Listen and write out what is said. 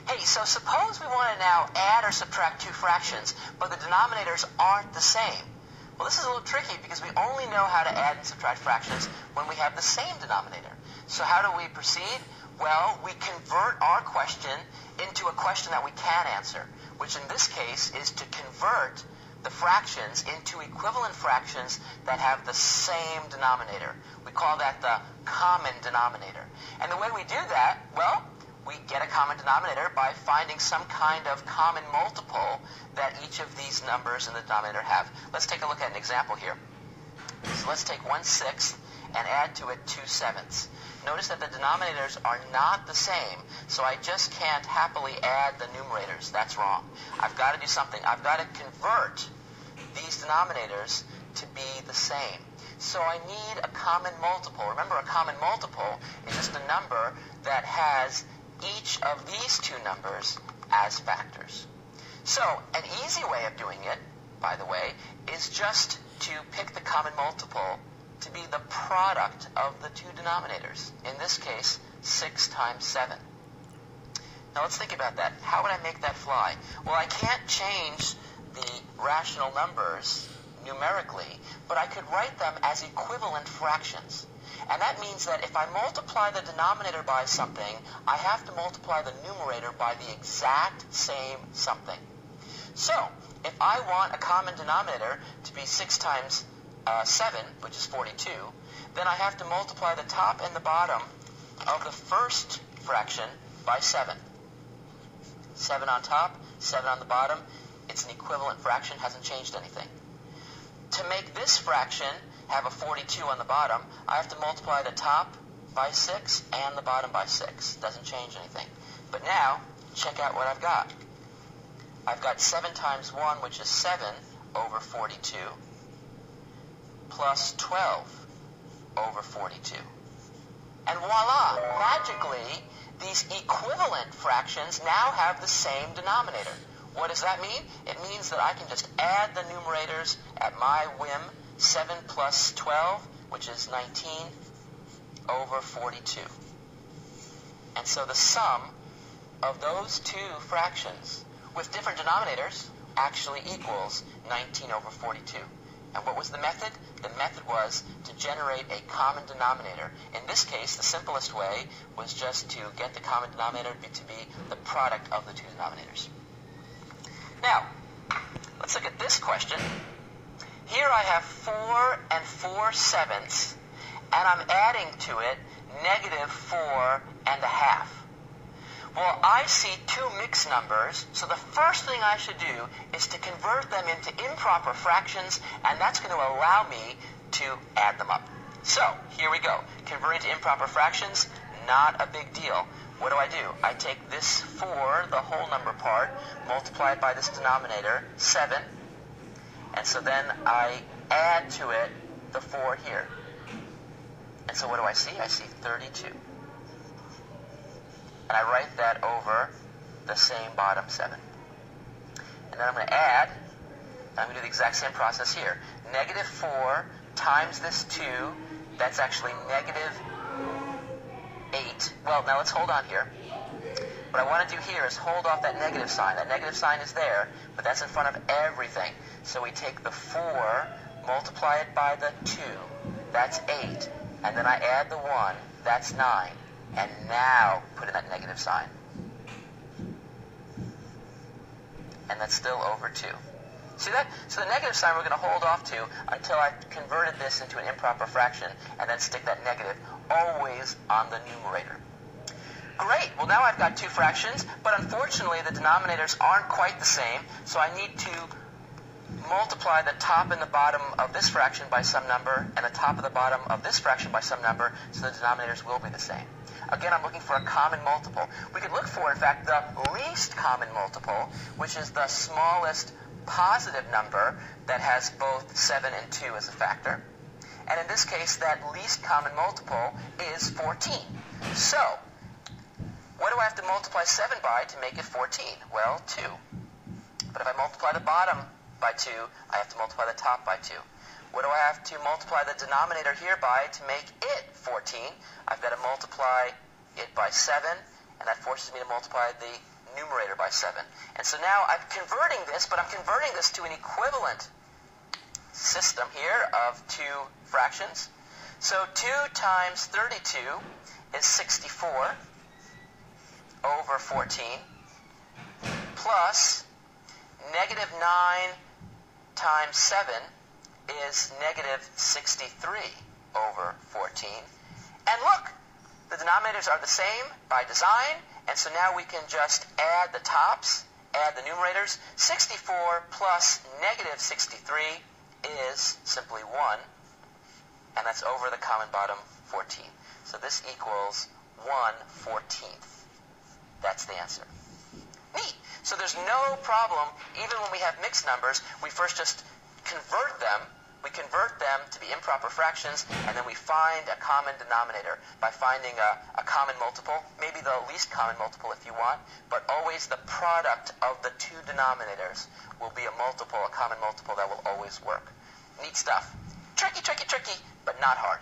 Hey, so suppose we want to now add or subtract two fractions, but the denominators aren't the same. Well, this is a little tricky because we only know how to add and subtract fractions when we have the same denominator. So how do we proceed? Well, we convert our question into a question that we can answer, which in this case is to convert the fractions into equivalent fractions that have the same denominator. We call that the common denominator. And the way we do that, well, we get a common denominator by finding some kind of common multiple that each of these numbers in the denominator have. Let's take a look at an example here. So let's take 1/6 and add to it 2/7. Notice that the denominators are not the same, so I just can't happily add the numerators. That's wrong. I've got to do something. I've got to convert these denominators to be the same. So I need a common multiple. Remember, a common multiple is just a number that has each of these two numbers as factors. So an easy way of doing it, by the way, is just to pick the common multiple to be the product of the two denominators. In this case, 6 times 7. Now let's think about that. How would I make that fly? Well, I can't change the rational numbers numerically, but I could write them as equivalent fractions. And that means that if I multiply the denominator by something, I have to multiply the numerator by the exact same something. So, if I want a common denominator to be 6 times 7, which is 42, then I have to multiply the top and the bottom of the first fraction by 7. 7 on top, 7 on the bottom. It's an equivalent fraction, hasn't changed anything. To make this fraction have a 42 on the bottom, I have to multiply the top by 6 and the bottom by 6. Doesn't change anything. But now, check out what I've got. I've got 7 times 1, which is 7 over 42, plus 12 over 42. And voila! Magically, these equivalent fractions now have the same denominator. What does that mean? It means that I can just add the numerators at my whim. 7 plus 12, which is 19, over 42. And so the sum of those two fractions with different denominators actually equals 19 over 42. And what was the method? The method was to generate a common denominator. In this case, the simplest way was just to get the common denominator to be the product of the two denominators. Now, let's look at this question. Here I have 4 and 4/7, and I'm adding to it -4 1/2. Well, I see two mixed numbers, so the first thing I should do is to convert them into improper fractions, and that's going to allow me to add them up. So, here we go. Converting to improper fractions, not a big deal. What do? I take this 4, the whole number part, multiply it by this denominator, 7, and so then I add to it the 4 here. And so what do I see? I see 32. And I write that over the same bottom 7. And then I'm going to add, I'm going to do the exact same process here. -4 times this 2, that's actually -8. Well, now let's hold on here. What I want to do here is hold off that negative sign. That negative sign is there, but that's in front of everything. So we take the 4, multiply it by the 2, that's 8. And then I add the 1, that's 9. And now put in that negative sign. And that's still over 2. See that? So the negative sign we're going to hold off to until I've converted this into an improper fraction, and then stick that negative always on the numerator. Great. Well, now I've got two fractions, but unfortunately the denominators aren't quite the same, so I need to multiply the top and the bottom of this fraction by some number, and the top and the bottom of this fraction by some number, so the denominators will be the same. Again, I'm looking for a common multiple. We could look for, in fact, the least common multiple, which is the smallest positive number that has both 7 and 2 as a factor. And in this case, that least common multiple is 14. So, what do I have to multiply 7 by to make it 14? Well, 2. But if I multiply the bottom by 2, I have to multiply the top by 2. What do I have to multiply the denominator here by to make it 14? I've got to multiply it by 7, and that forces me to multiply the numerator by 7. And so now I'm converting this, but I'm converting this to an equivalent system here of two fractions. So 2 times 32 is 64 over 14, plus negative 9 times 7 is negative 63 over 14. And look, the denominators are the same by design, and so now we can just add the tops, add the numerators. 64 plus negative 63 is simply 1, and that's over the common bottom 14. So this equals 1/14. That's the answer. Neat. So there's no problem, even when we have mixed numbers, we first just convert them. We convert them to be improper fractions, and then we find a common denominator by finding a common multiple, maybe the least common multiple if you want, but always the product of the two denominators will be a multiple, a common multiple that will always work. Neat stuff. Tricky, tricky, tricky, but not hard.